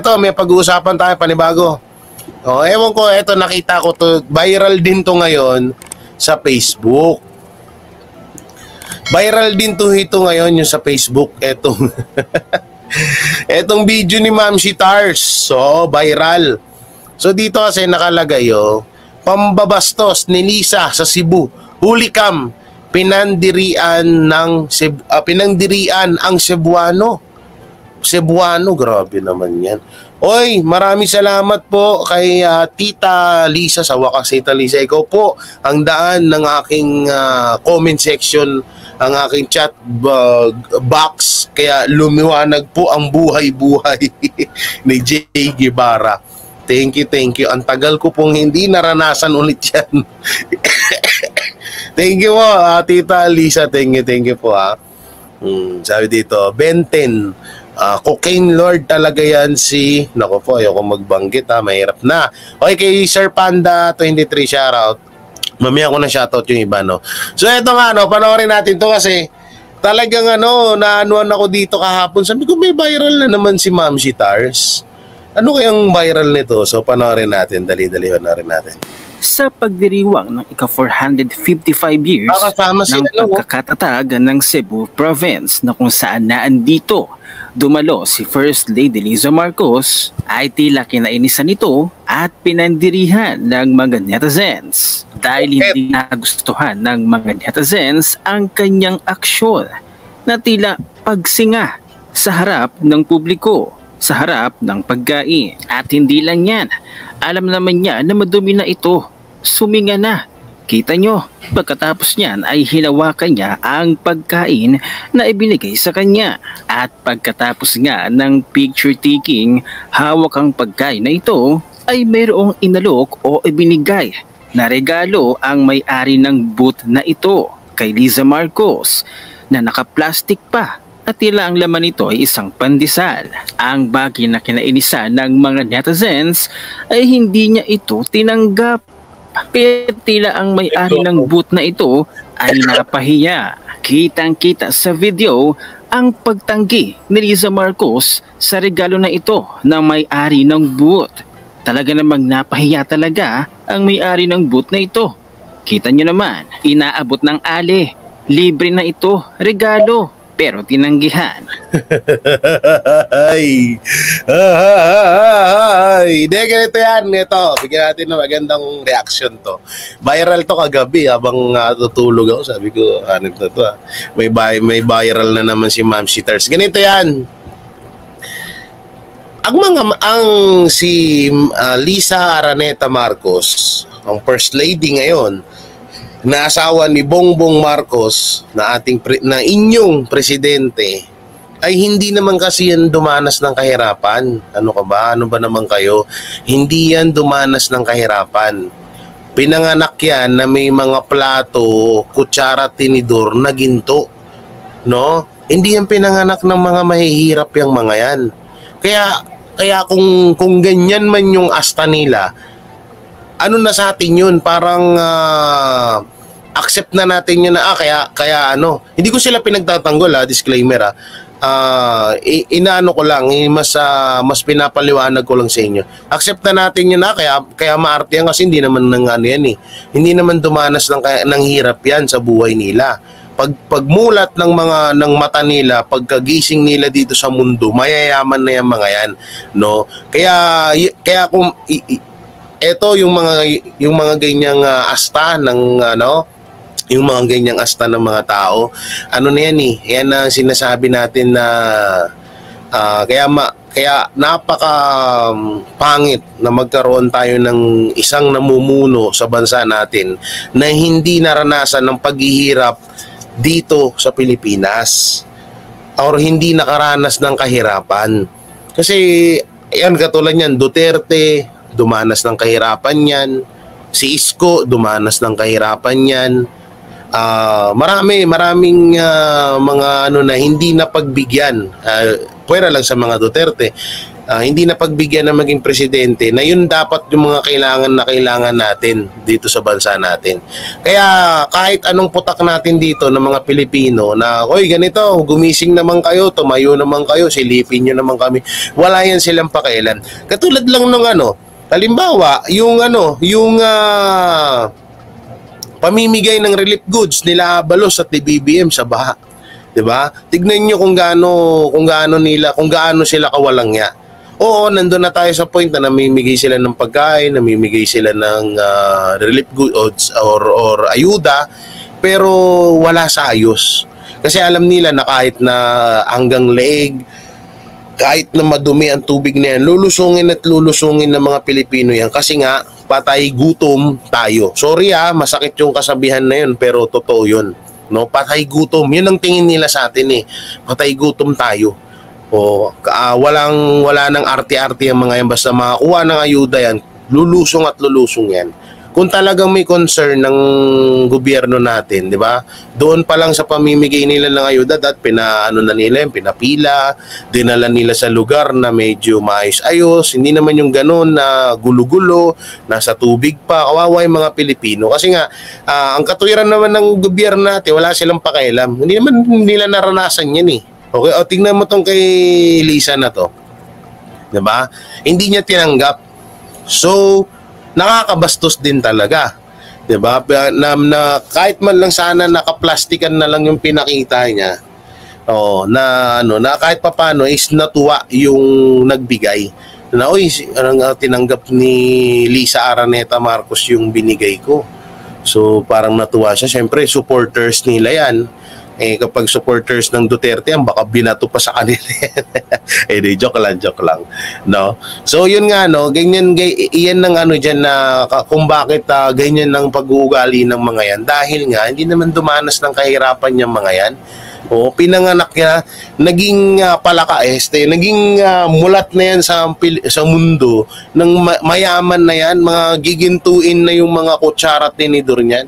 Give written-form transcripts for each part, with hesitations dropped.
eto, may pag-uusapan tayo panibago. Ewan ko, eto nakita ko to, viral din to ngayon sa Facebook. Viral din to ito ngayon yung sa Facebook. Etong video ni Ma'am Tars. So, viral. So, dito kasi nakalagay, pambabastos ni Lisa sa Cebu. Huli cam, pinandirian ang Cebuano. Cebuano, grabe naman yan. Oy, maraming salamat po kay Tita Lisa. Sa wakas, Tita Lisa, ikaw po ang daan ng aking comment section, ang aking chat box. Kaya lumiwanag po ang buhay-buhay ni Jay Guevara. Thank you, thank you. Ang tagal ko pong hindi naranasan ulit yan. Thank you po, Tita Lisa. Thank you po, sabi dito, Benten. Cocaine Lord talaga yan si... Naku po, ayoko magbanggit mahirap na. Okay, kay Sir Panda 23, shoutout. Mamaya ko na shoutout yung iba, no? So, eto nga, panoorin natin to kasi talagang naanuan ako dito kahapon. Sabi ko, may viral na naman si Ma'am Tars. Ano kayang viral nito? So, panoorin natin. Dali-dali, panoorin natin. Sa pagdiriwang ng ika-455 years ng pagkakatatag ng Cebu Province na kung saan naandito dumalo si First Lady Liza Marcos, ay tila kinainisan nito at pinandirihan ng mga netizens dahil hindi nagustuhan ng mga netizens ang kanyang aksyon na tila pagsinga sa harap ng publiko, sa harap ng pagkain. At hindi lang yan, alam naman niya na madumi na ito. Suminga na. Kita nyo, pagkatapos niyan ay hinawakan niya ang pagkain na ibinigay sa kanya. At pagkatapos nga ng picture taking, hawak ang pagkain na ito ay mayroong inalok o ibinigay na regalo ang may-ari ng booth na ito kay Liza Marcos na naka-plastic pa. At tila ang laman nito ay isang pandesal. Ang bagay na kinainisan ng mga netizens ay hindi niya ito tinanggap. Kaya tila ang may-ari ng booth na ito ay napahiya. Kitang-kita sa video ang pagtanggi ni Liza Marcos sa regalo na ito ng may-ari ng booth. Talaga namang napahiya talaga ang may-ari ng booth na ito. Kita nyo naman, inaabot ng ali. Libre na ito, regalo. Pero tinanggihan. Ay. Hindi, ganito yan. Ito, bigyan natin ng magandang reaction to. Viral to kagabi habang tutulog ako. Sabi ko, ano to? May viral na naman si Ma'am Tars. Ganito yan. Si Lisa Araneta Marcos, ang First Lady ngayon, na asawa ni Bongbong Marcos na inyong presidente, ay hindi naman kasi yan dumanas ng kahirapan. Ano ka ba? Ano ba naman kayo? Hindi yan dumanas ng kahirapan. Pinanganak yan na may mga plato, kutsara, tinidor na ginto. No? Hindi yan pinanganak ng mga mahihirap yung mga yan. Kaya kung ganyan man yung asta nila, ano na sa atin yun? Parang accept na natin yun na kaya hindi ko sila pinagtatanggol, disclaimer inaano ko lang, mas pinapaliwanag ko lang sa inyo. Accept na natin yun kaya maarte yan kasi hindi naman hindi naman dumanas ng hirap yan sa buhay nila. Pagmulat ng mata nila, pagkagising nila dito sa mundo, mayayaman na yung mga yan, no? Kaya kung eto yung mga ganyang asta ng yung mga ganyang asta ng mga tao, na yan yan ang sinasabi natin na kaya napaka pangit na magkaroon tayo ng isang namumuno sa bansa natin na hindi naranasan ng paghihirap dito sa Pilipinas or hindi nakaranas ng kahirapan. Kasi yan, katulad yan, Duterte, dumanas ng kahirapan yan. Si Isko, dumanas ng kahirapan yan. Maraming mga na hindi napagbigyan. Pwera lang sa mga Duterte. hindi na pagbigyan na maging presidente, na yun dapat yung mga kailangan natin dito sa bansa natin. Kaya kahit anong putak natin dito ng mga Pilipino na, oy ganito, gumising naman kayo, tumayo naman kayo, silipin nyo naman kami, wala yan silang pakialam. Katulad lang ng halimbawa, yung pamimigay ng relief goods nila Abalos at ni BBM sa baha. 'Di ba? Tignan niyo kung gaano sila kawalangya. Oo, nandun na tayo sa point na namimigay sila ng pagkain, namimigay sila ng relief goods or ayuda, pero wala sa ayos. Kasi alam nila na kahit na hanggang leeg, kahit na madumi ang tubig na yan, lulusungin ng mga Pilipino yan. Kasi nga, patay gutom tayo. Sorry masakit yung kasabihan na yun, pero totoo yun. No? Patay gutom, yun ang tingin nila sa atin Patay gutom tayo. Wala nang arte-arte ang mga yan, basta makakuha ng ayuda yan, lulusong yan. Kung talagang may concern ng gobyerno natin, di ba? Doon pa lang sa pamimigay nila ng ayuda, pinapila, dinala nila sa lugar na medyo maayos-ayos, hindi naman yung gano'n na gulo-gulo, nasa tubig pa, kawawa yung mga Pilipino. Kasi nga, ang katuwiran naman ng gobyerno natin, wala silang pakialam. Hindi naman nila naranasan yan Okay, tingnan mo tong kay Lisa na to. 'Di ba? Hindi niya tinanggap. So, nakakabastos din talaga. 'Di ba? Na kahit man lang sana nakaplastikan na lang yung pinakita niya. Na kahit papaano is natuwa yung nagbigay. Na tinanggap ni Lisa Araneta Marcos yung binigay ko. So, parang natuwa siya. Siyempre, supporters nila 'yan. Kapag supporters ng Duterte yan, baka binato pa sa kanila yan. Joke lang. No? So, yun nga, ganyan, iyan ng dyan na kung bakit ganyan ng pag-uugali ng mga yan. Dahil nga, hindi naman dumanas ng kahirapan yung mga yan. Pinanganak niya, naging naging mulat na yan sa mundo, ng mayaman na yan, mga gigintuin na yung mga kutsara at tinidor niyan.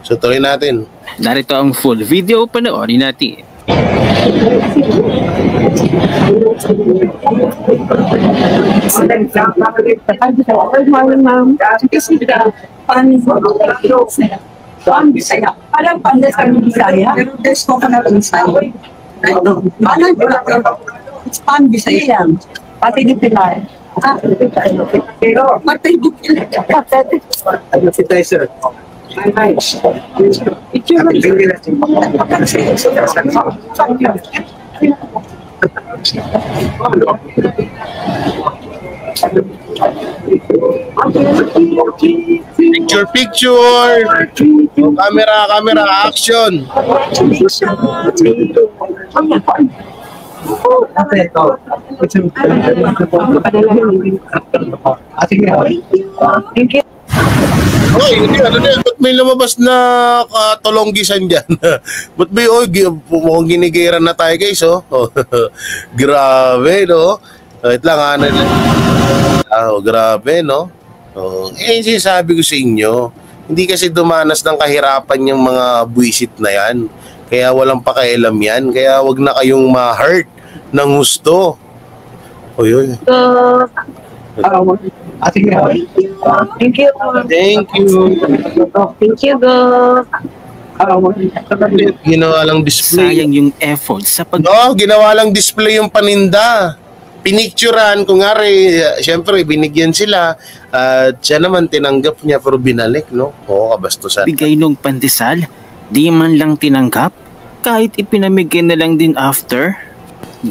So, tuloy natin. Narito ang full video, panoorin natin. Good morning, ma'am. Parang Bisaya. Parang pandesal ng Bisaya. Pero there's coconut inside. Pan Bisaya yan. Pati di Pilar. Pero pati di Pilar. Si Tyson. Picture. Camera, action. Thank you. Hindi, ba't may lumabas na katulonggisan dyan? Ba't may, mukhang ginigiran na tayo guys, Grabe, no? Wait lang, grabe, no? Sinasabi ko sa inyo, hindi kasi dumanas ng kahirapan yung mga buwisit na yan. Kaya walang pakialam yan. Kaya wag na kayong ma-hurt ng gusto. Yun. Thank you. Ginawa lang display. Sayang yung effort sa ginawa lang display yung paninda. Pinicturean, kung siyempre binigyan sila at siya naman tinanggap niya pero binalik, no? Kabastusan. Bigay nung pandesal, di man lang tinanggap, kahit ipinamigay na lang din after.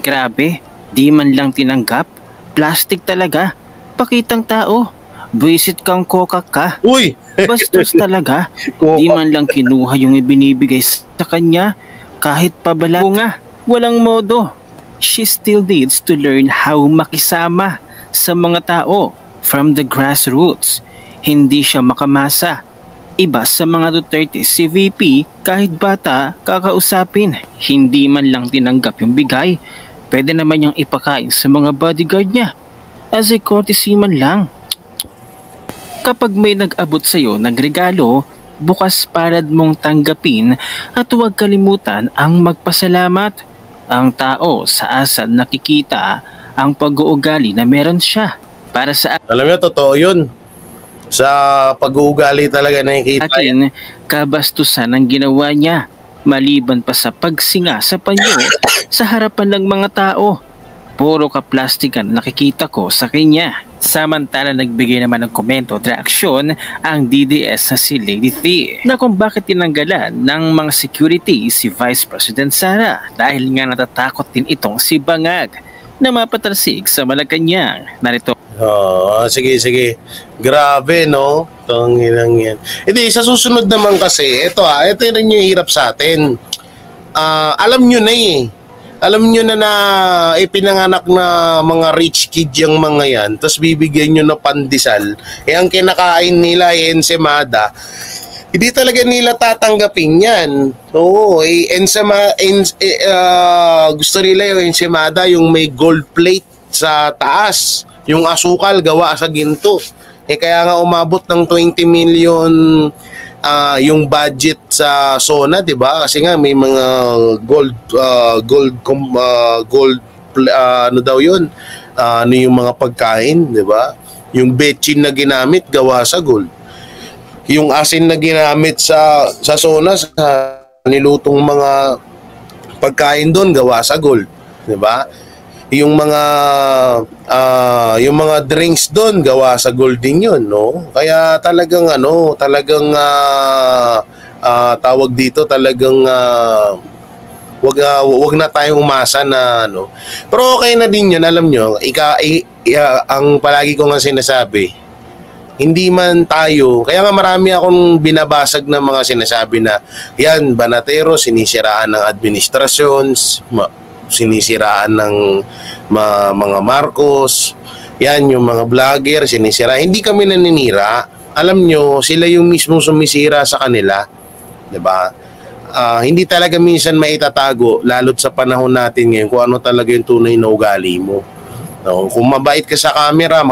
Grabe, di man lang tinanggap, plastic talaga. Pakitang tao, buwisit kang kokak ka. Uy! Bastos talaga. Di man lang kinuha yung ibinibigay sa kanya, kahit pabala nga, walang modo. She still needs to learn how makisama sa mga tao from the grassroots. Hindi siya makamasa. Iba sa mga Duterte si VP, kahit bata, kakausapin. Hindi man lang tinanggap yung bigay. Pwede naman niyang ipakain sa mga bodyguard niya. As a courtesy man lang. Kapag may nag-abot sa'yo ng regalo, bukas palad mong tanggapin at huwag kalimutan ang magpasalamat. Ang tao sa asal nakikita, ang pag-uugali na meron siya. Para sa alam mo, totoo yun. Sa pag-uugali talaga nakikita akin, kabastusan ang ginawa niya. Maliban pa sa pagsinga sa panyo sa harapan ng mga tao. Puro kaplastikan nakikita ko sa kanya. Samantala nagbigay naman ng komento at reaksyon ang DDS na si Lady T na kung bakit tinanggalan ng mga security si Vice President Sara dahil nga natatakot din itong si Bangag na mapatalsik sa Malacanang. Narito. Sige. Grabe, no? Tanginang yan. Hindi, sa susunod naman kasi, ito rin yung hirap sa atin. Alam nyo na eh. Alam nyo na ipinanganak na mga rich kid yung mga yan, tapos bibigyan nyo na pandesal. Ang kinakain nila ay ensemada. Hindi talaga nila tatanggapin yan. Oo, gusto nila yung ensemada, yung may gold plate sa taas. Yung asukal gawa sa ginto. Kaya nga umabot ng 20 million yung budget sa SONA, 'di ba? Kasi nga may mga gold ano daw 'yun? Ano yung mga pagkain, 'di ba? Yung betchin na ginamit gawa sa gold. Yung asin na ginamit sa SONA sa nilutong mga pagkain doon gawa sa gold, 'di ba? Yung mga drinks doon gawa sa gold din yun, no? Kaya talagang tawag dito talagang wag na tayong umasa na ano. Pero okay na din yun, alam nyo, ang palagi ko nga sinasabi, hindi man tayo, kaya nga marami akong binabasag ng mga sinasabi na yan, Banatero, sinisiraan ng administrasyon, sinisiraan ng mga Marcos, yan yung mga vlogger, sinisira. Hindi kami naninira. Alam nyo, sila yung mismo sumisira sa kanila. Diba? Hindi talaga minsan maitatago, lalo't sa panahon natin ngayon, kung ano talaga yung tunay na ugali mo. No? Kung mabait ka sa camera,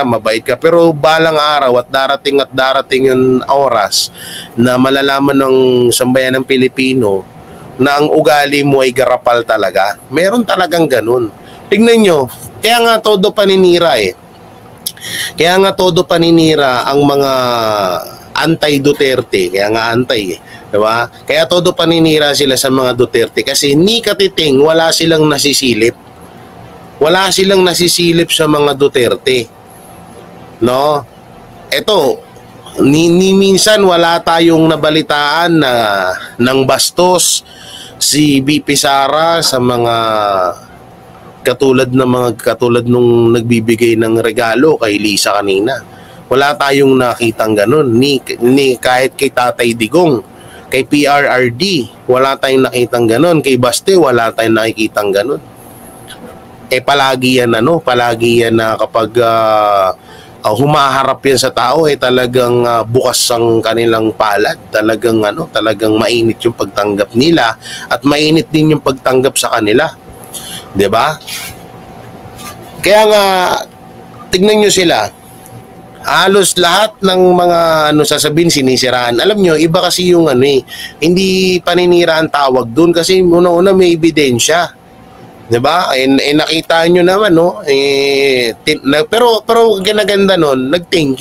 mabait ka. Pero balang araw at darating yung oras na malalaman ng sambayan ng Pilipino na ang ugali mo ay garapal talaga. Meron talagang ganun. Tignan nyo, kaya nga todo paninira eh. Kaya nga todo paninira ang mga anti-Duterte. Kaya nga anti eh. Diba? Kaya todo paninira sila sa mga Duterte kasi ni katiting wala silang nasisilip. Wala silang nasisilip sa mga Duterte. No? Eto, ni minsan wala tayong nabalitaan na ng bastos si BP Sara sa mga katulad nung nagbibigay ng regalo kay Lisa kanina. Wala tayong nakitang ganun ni kahit kay Tatay Digong, kay PRRD wala tayong nakitang ganun, kay Baste wala tayong nakikitang ganun. Palagi yan na kapag humaharap yan sa tao talagang bukas ang kanilang palad, talagang mainit yung pagtanggap nila at mainit din yung pagtanggap sa kanila, 'di ba? Kaya nga tignan niyo sila, halos lahat ng mga sasabihin sinisiraan. Alam niyo, iba kasi yung hindi paninira ang tawag doon kasi una-una may ebidensya. 'Di ba? Nakita nyo naman pero ginaganda noon, nag-thank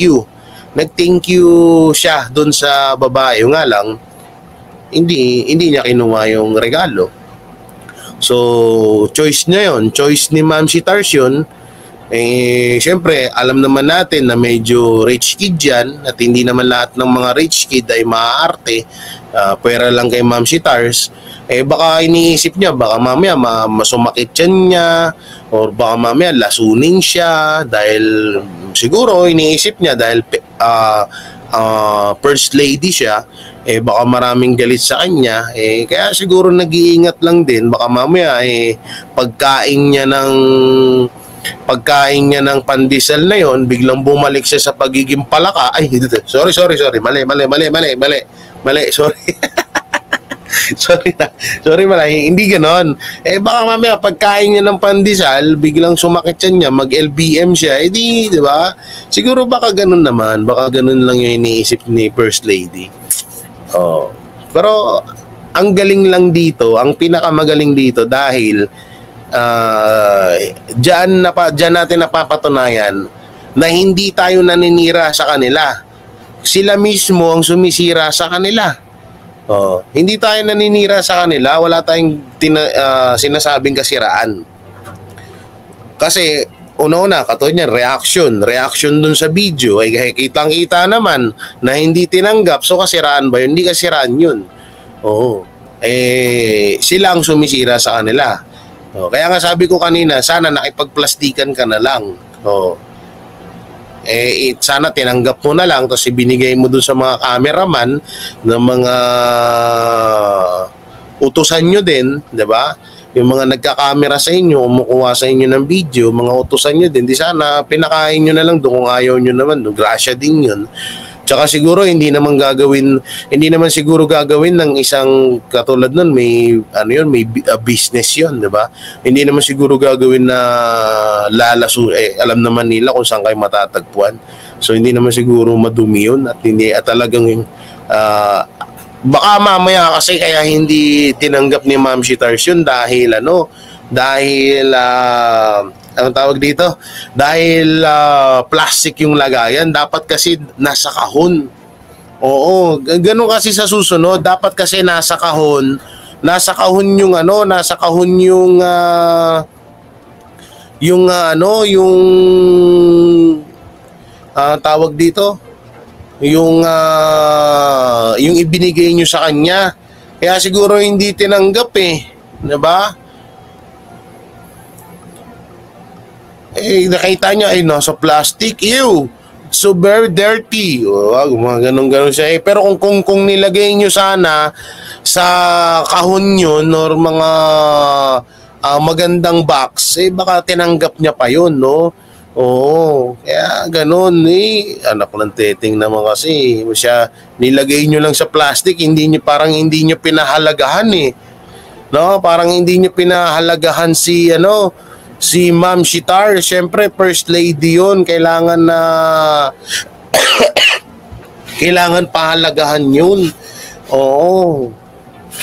you siya doon sa babae. Nga lang hindi niya kinuha yung regalo. So choice niya yon, choice ni Ma'am si Tars yun. Siyempre alam naman natin na medyo rich kid yan at hindi naman lahat ng mga rich kid ay maaarte. Pwera lang kay Ma'am si Tars. Baka iniisip niya, baka mamaya masumakit yan niya or baka mamaya lasunin siya dahil siguro iniisip niya dahil first lady siya, baka maraming galit sa kanya, kaya siguro nag-iingat lang din, baka mamaya pagkain niya ng pandesal na yon, biglang bumalik siya sa pagiging palaka. Ay, sorry, mali, sorry. Sorry malay, hindi ganon. Baka mamaya pagkain niya ng pandesal, biglang sumakit siya niya, mag-LBM siya, di ba? Siguro baka ganon naman, baka ganon lang yung iniisip ni First Lady. Pero ang galing lang dito, ang pinakamagaling dito dahil Diyan natin napapatunayan na hindi tayo naninira sa kanila. Sila mismo ang sumisira sa kanila. Hindi tayo naninira sa kanila, wala tayong sinasabing kasiraan. Kasi una-una, katulad niyan, reaction dun sa video, ay kitang-kita naman na hindi tinanggap. So kasiraan ba yun? Hindi kasiraan yun. Sila ang sumisira sa kanila. Kaya nga sabi ko kanina, sana nakipagplastikan ka na lang. Sana tinanggap mo na lang, tapos ibinigay mo dun sa mga cameraman ng mga utusan nyo din, di ba? Yung mga nagka-camera sa inyo, kumukuha sa inyo ng video, mga utusan nyo din, di sana pinakain nyo na lang doon kung ayaw nyo naman, grasya din yun. Tsaka siguro hindi naman siguro gagawin ng isang katulad nun, may business yun, di ba? Hindi naman siguro gagawin na lalaso, alam naman nila kung saan kayo matatagpuan. So hindi naman siguro madumi yun at talagang baka mamaya kasi kaya hindi tinanggap ni Ma'am Shitars yun dahil anong tawag dito? Dahil plastic yung lagayan. Dapat kasi nasa kahon. Oo, ganun kasi sa susunod. Dapat kasi nasa kahon. Nasa kahon yung tawag dito? Yung ibinigay nyo sa kanya. Kaya siguro hindi tinanggap diba? Nakita nyo, nasa plastic, ew, so very dirty. Mga ganun siya. Pero kung nilagay nyo sana sa kahon yun or mga magandang box, baka tinanggap niya pa yun, no? Oo, kaya ganun anak ng teteng naman kasi siya, nilagay nyo lang sa plastic, parang hindi nyo pinahalagahan no? Parang hindi nyo pinahalagahan si Ma'am Shitar. Siyempre first lady yun, kailangan pahalagahan yun. Oo,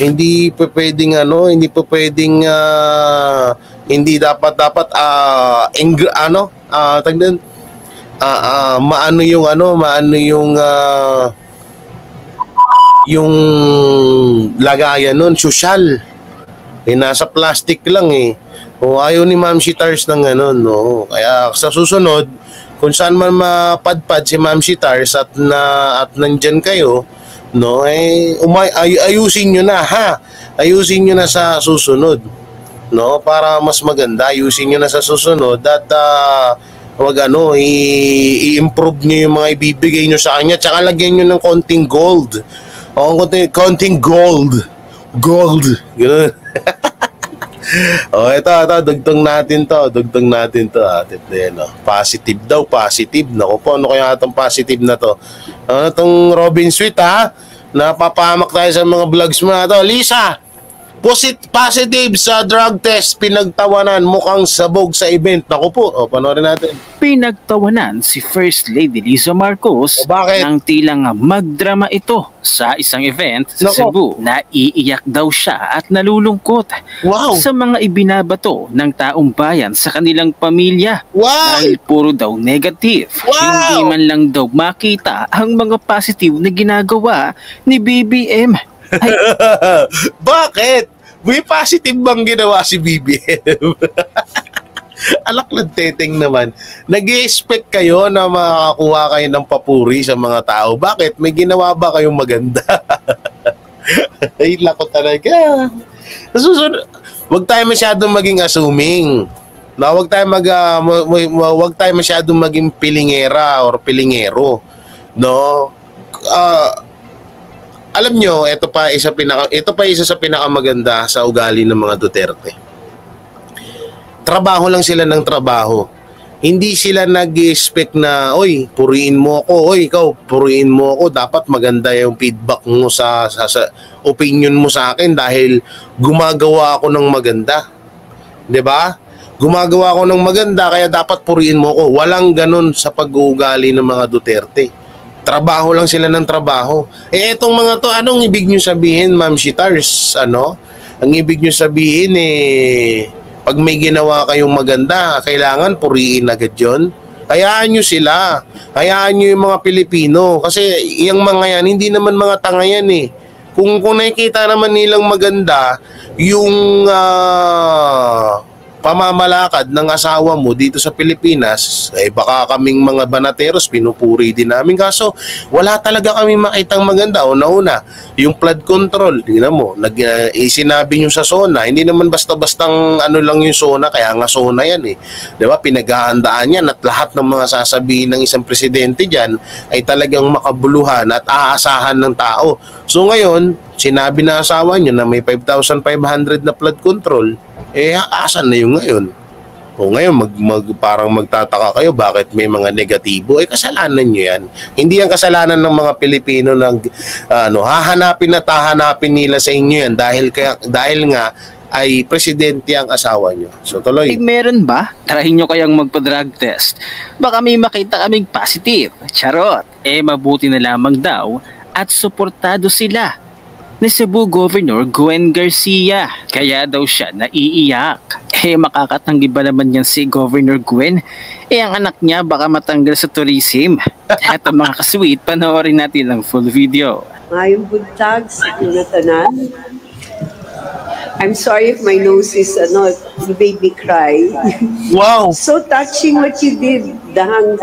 hindi pwedeng hindi dapat yung lagayan nun, social. Nasa plastic lang ayaw ni Ma'am Shitars ng ganun, no? Kaya sa susunod, kung saan man mapadpad si Ma'am Shitars at nandyan kayo, no, ayusin nyo na, ayusin nyo na sa susunod, no, para mas maganda. Ayusin nyo na sa susunod at i-improve nyo yung mga ibibigay nyo sa kanya, tsaka lagyan nyo ng konting gold. Konting gold, gano'n. Ito, dugtong natin to, positive daw, positive. Naku po, ano kaya itong positive na to? Itong Robin Sweet, napapahamak tayo sa mga vlogs mo na to. Lisa, positive sa drug test, pinagtawanan, mukhang sabog sa event. Naku po, panoorin natin. Pinagtawanan si First Lady Liza Marcos nang tilang magdrama ito sa isang event sa Cebu. Naiiyak daw siya at nalulungkot sa mga ibinabato ng taong bayan sa kanilang pamilya. Dahil puro daw negative. Hindi man lang daw makita ang mga positive na ginagawa ni BBM. Bakit? May positive bang ginawa si BBM? Alak ng teteng naman. Nag-i-expect kayo na makakuha kayo ng papuri sa mga tao. Bakit? May ginawa ba kayong maganda? Ay, lako talaga. Huwag tayo masyadong maging assuming. Huwag tayo masyadong maging pilingera or pilingero. No? Alam nyo, ito pa isa sa pinakamaganda sa ugali ng mga Duterte. Trabaho lang sila ng trabaho. Hindi sila nag-expect na, oy, puriin mo ako, oy, ikaw, puriin mo ako, dapat maganda yung feedback mo sa opinion mo sa akin dahil gumagawa ako ng maganda. 'Di ba? Gumagawa ako ng maganda kaya dapat puriin mo ako. Walang ganun sa pag-uugali ng mga Duterte. Trabaho lang sila ng trabaho. Etong mga to, anong ibig nyo sabihin, Ma'am Shitars? Ang ibig nyo sabihin Pag may ginawa kayong maganda, kailangan puriin agad yun. Hayaan nyo sila. Hayaan nyo yung mga Pilipino. Kasi yung mga yan, hindi naman mga tanga yan eh. Kung nakikita naman nilang maganda, yung pamamalakad ng asawa mo dito sa Pilipinas, baka kaming mga banateros, pinupuri din namin. Kaso, wala talaga kami makitang maganda. Una-una, yung flood control, tingnan mo, sinabi nyo sa SONA, hindi naman basta-bastang ano lang yung SONA, kaya nga SONA yan eh. Diba? Pinaghahandaan yan at lahat ng mga sasabihin ng isang presidente dyan ay talagang makabuluhan at aasahan ng tao. So ngayon, sinabi na asawa nyo na may 5,500 na flood control, asan na yung ngayon? O ngayon, parang magtataka kayo bakit may mga negatibo. Kasalanan nyo yan. Hindi yan kasalanan ng mga Pilipino na hahanapin at hahanapin nila sa inyo yan dahil nga ay presidente ang asawa nyo. So tuloy. Meron ba? Tarahin nyo kayang magpa-drug test. Baka may makita kaming positive. Charot. Mabuti na lamang daw at suportado sila ni Cebu Governor Gwen Garcia. Kaya daw siya naiiyak. Makakatanggi ba naman yan si Governor Gwen? Ang anak niya baka matanggal sa tourism. Eto mga kasweet, panoorin natin ang full video. Ngayong buntag sa tinatanan. I'm sorry if my nose is you made me cry. Wow! So touching what you did. Dahang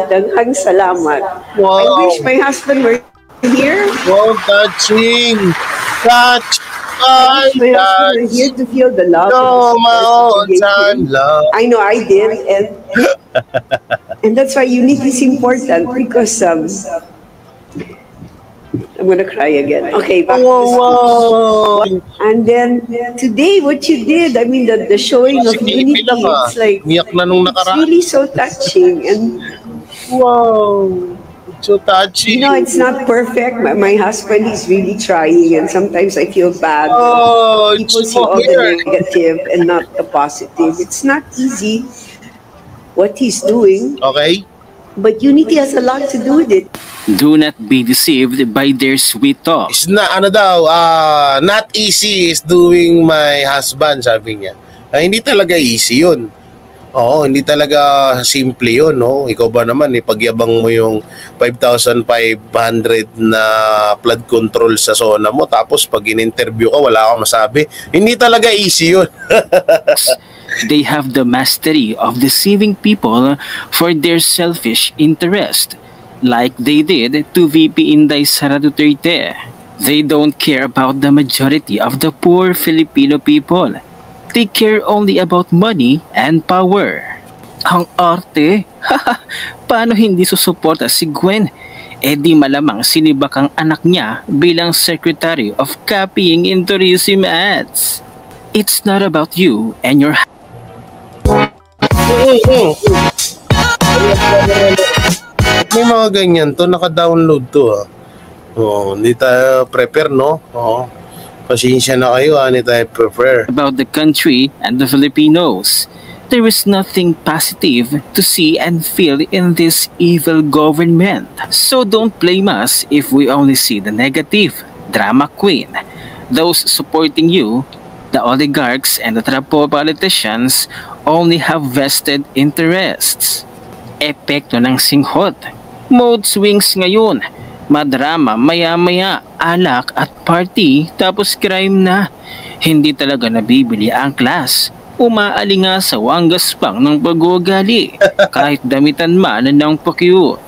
salamat. Wow! I wish my husband were here. Wow, touching! Touch! We're here to feel the love. No, my own son, love. I know I did, and that's why unity is important because I'm gonna cry again. Okay, back to wow. And then today, what you did, I mean, the showing of unity, it's like it's really so touching and wow. So touching. You know, it's not perfect. My husband is really trying, and sometimes I feel bad. People see all the negative and not the positive. It's not easy what he's doing. Okay. But unity has a lot to do with it. Do not be deceived by their sweet talk. It's not, not easy is doing my husband, sabi niya. Hindi talaga easy yun. Oo, hindi talaga simple yun, no? Ikaw ba naman, pagyabang mo yung 5,500 na flood control sa SONA mo, tapos pag in-interview ka, wala kang masabi. Hindi talaga easy yun. They have the mastery of deceiving people for their selfish interest, like they did to VP Inday Sara Duterte. They don't care about the majority of the poor Filipino people. They care only about money and power. Ang arte? Paano hindi susuporta si Gwen? Di malamang sinibak ang anak niya bilang Secretary of Copying in Tourism Ads. It's not about you and your... May mga ganyan to, naka-download to. Hindi tayo prepare, no? Pasensya na kayo, hindi tayo prepare. About the country and the Filipinos. There is nothing positive to see and feel in this evil government. So don't blame us if we only see the negative. Drama queen. Those supporting you, the oligarchs and the trapo politicians, only have vested interests. Epekto ng singhot. Mode swings ngayon. Madrama, maya-maya, alak at party, tapos crime na. Hindi talaga nabibili ang class. Umaalingasaw ang gaspang ng pag-ugali, kahit damitan man ng pa-cute.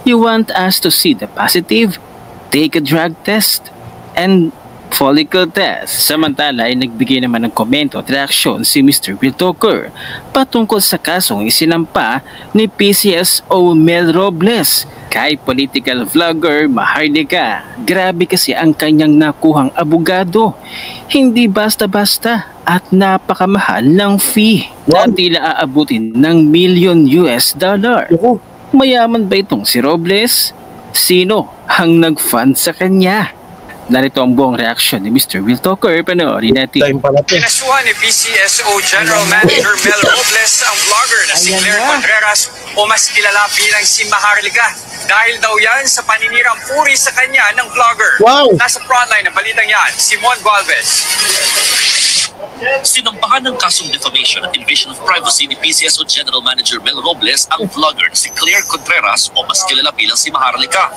You want us to see the positive? Take a drug test and follicle test. Samantala ay nagbigay naman ng komento at reaksyon si Mr. Wiltoker patungkol sa kasong isinampa ni PCSO Mel Robles kay political vlogger Maharlika. Grabe kasi ang kanyang nakuhang abogado. Hindi basta-basta at napakamahal ng fee na tila aabutin ng $1,000,000. Mayaman ba itong si Robles? Sino ang nag-fund sa kanya? Narito ang buong reaksyon ni Mr. Wiltoker. Panoorin natin. Kinasuhan ni PCSO General Manager Mel Robles ang vlogger na si Claire Contreras o mas kilala bilang si Maharlika dahil daw yan sa paninirang puri sa kanya ng vlogger. Wow! Nasa frontline ng balitang yan, Simon Gualvez. Sinampahan ng kasong defamation at invasion of privacy ni PCSO General Manager Mel Robles ang vlogger na si Claire Contreras o mas kilala bilang si Maharlika.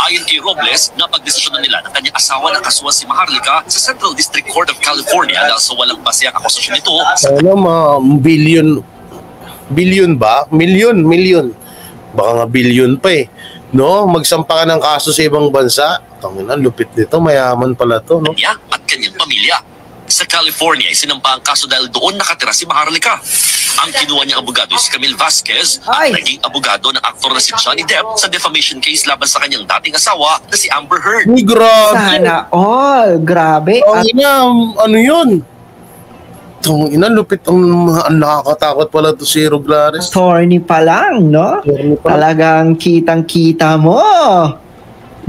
Ayon kay Robles, napagdesisyonan nila ng kanyang asawa na kasuhan si Maharlika sa Central District Court of California dahil sa walang basehang akusasyon nito. Ano, billion ba? Million. Baka nga billion pa eh. No, magsampa ka ng kaso sa ibang bansa. Tangina, lupit nito, mayaman pala to, no? Kanya at kanyang pamilya. Sa California, isinampa ang kaso dahil doon nakatira si Maharlika. Ang kinuha niyang abogado si Camille Vasquez at naging abogado ng aktor na si Johnny Depp sa defamation case laban sa kanyang dating asawa na si Amber Heard. Uy, grabe. Sana all. Grabe. Ano yun? Tangina, lupit ang nakakatakot pala to si Ruglares. Attorney pa lang, no? Talagang kitang-kita mo.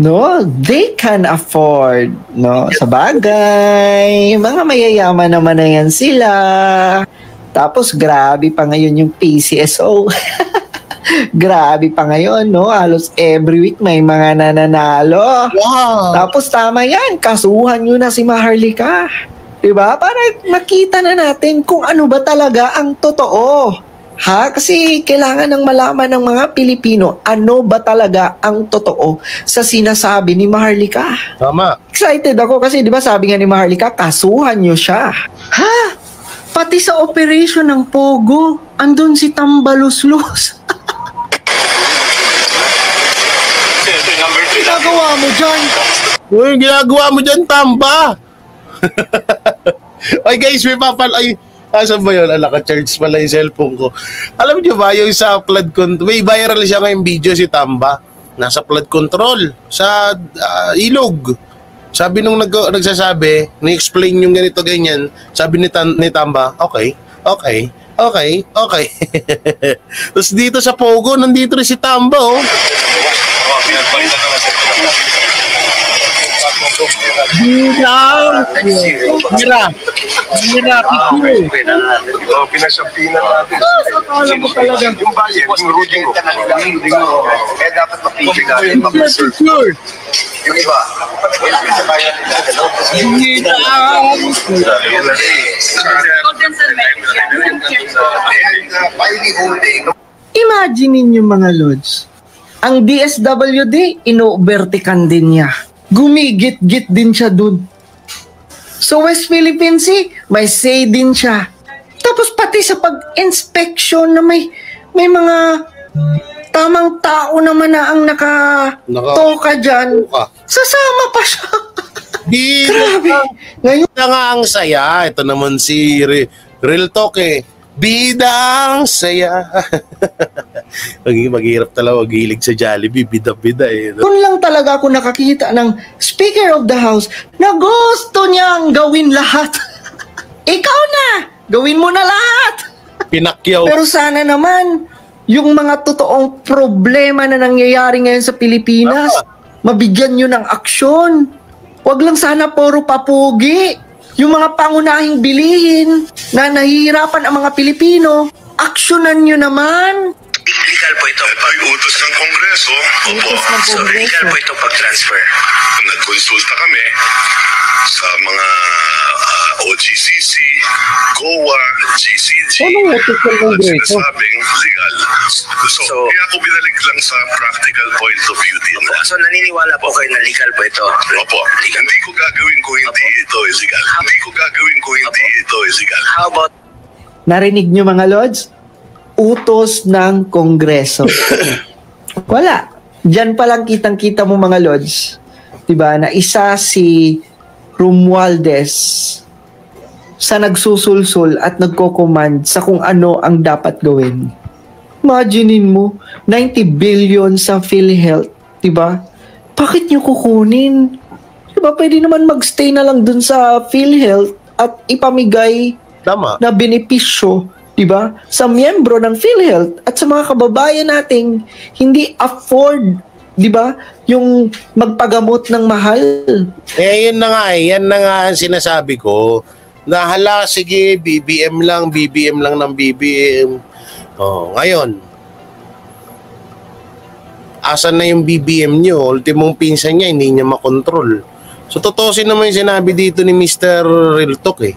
No, they can afford, no? Sa bagay, mga mayayaman naman na yan sila. Tapos grabe pa ngayon yung PCSO. Grabe pa ngayon, no? Halos every week may mga nananalo. Wow. Tapos tama yan, kasuhan nyo na si Maharlika. Diba? Para makita na natin kung ano ba talaga ang totoo. Ha? Kasi kailangan ng malaman ng mga Pilipino ano ba talaga ang totoo sa sinasabi ni Maharlika. Tama. Excited ako kasi 'di ba sabi nga ni Maharlika, kasuhan niyo siya. Ha? Pati sa operation ng Pogo, andun si Tambaluslos. Ginagawa mo dyan? Uy, ginagawa mo dyan, Tamba. Ay guys, may asan ba yun? Naka-charge pala yung cellphone ko. Alam niyo ba, yung sa flood control, may viral siya ngayong video si Tamba. Nasa flood control, sa ilog. Sabi nung nagsasabi, ni-explain yung ganito ganyan, sabi ni Tamba, okay. Tapos dito sa Pogo, nandito rin si Tamba, oh. Mira, pinasampinan natin. Akala mo talaga. Yung bayan, yung ruding ko. Eh, dapat mapigil natin. Yung iba. Imagine ninyo mga lods, ang DSWD, ino-vertican din niya. Gumigit-git din siya dun. So West Philippine Sea, may say din siya. Tapos pati sa pag-inspection na may mga tamang tao naman na ang nakatoka dyan, sasama pa siya. Grabe. Ngayon na nga ang saya. Ito naman si Real Talk eh. Bidang saya. Maghihirap talaga maghilig sa Jollibee, bida-bida eh. Doon lang talaga ako nakakita ng Speaker of the House na gusto niyang gawin lahat. Ikaw na! Gawin mo na lahat! Pinakyaw. Pero sana naman, yung mga totoong problema na nangyayari ngayon sa Pilipinas, mabigyan nyo ng aksyon. Huwag lang sana puro papugi. Yung mga pangunahing bilihin na nahihirapan ang mga Pilipino, aksyonan nyo naman. Legal po ito. Ay, utos ng Kongreso. Opo. So, legal po ito pag-transfer. Nagkonsulta kami sa mga OGCC, COA, GCG. Anong utos ng Kongreso? Sinasabing legal. So, kaya ako binalik lang sa practical point of view din. So, naniniwala po kayo na legal po ito? Opo. Hindi ko gagawin ko hindi ito illegal. Hindi ko gagawin ko hindi ito illegal. How about Narinig nyo mga Lods? Utos ng Kongreso. Wala. Diyan pa lang kitang-kita mo mga Lods. Diba? Na isa si Romualdez sa nagsusulsul at nagko-command sa kung ano ang dapat gawin. Imaginein mo, 90 billion sa PhilHealth. Diba? Bakit nyo kukunin? Diba? Pwede naman magstay na lang dun sa PhilHealth at ipamigay na benepisyo, diba, sa miyembro ng PhilHealth at sa mga kababayan nating hindi afford, diba, yung magpagamot ng mahal. Yun na nga yan na nga ang sinasabi ko. Nahala, sige, BBM lang ng BBM. Ngayon, asan na yung BBM nyo? Ultimong pinsan niya, hindi niya makontrol. So, totoo naman yung sinabi dito ni Mr. Real Talk eh.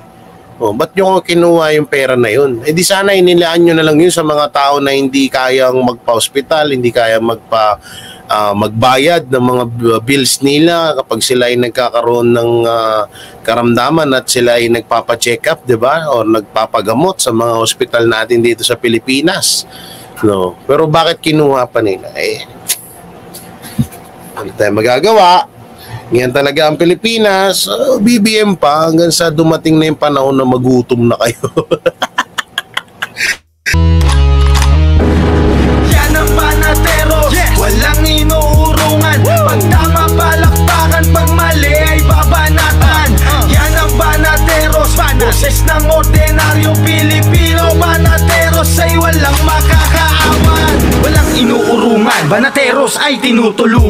Ba't nyo kinuha yung pera na yun? Eh di sana inilaan nyo na lang yun sa mga tao na hindi kayang magpa-hospital, hindi kayang magbayad ng mga bills nila kapag sila ay nagkakaroon ng karamdaman at sila ay nagpapa-check up, di ba? O nagpapagamot sa mga hospital natin dito sa Pilipinas. No. Pero bakit kinuha pa nila? Ano tayo magagawa? Yan talaga ang Pilipinas. BBM pa hanggang sa dumating na yung panahon na magutom na kayo. Yan ang Banatero, walang inuurungan. Pag tama palakpakan, pag mali ay babanatan. Yan ang Banateros, boses ng ordinaryong Pilipino. Banateros ay walang makakaawan. Walang inuurungan, Banateros ay tinutulungan.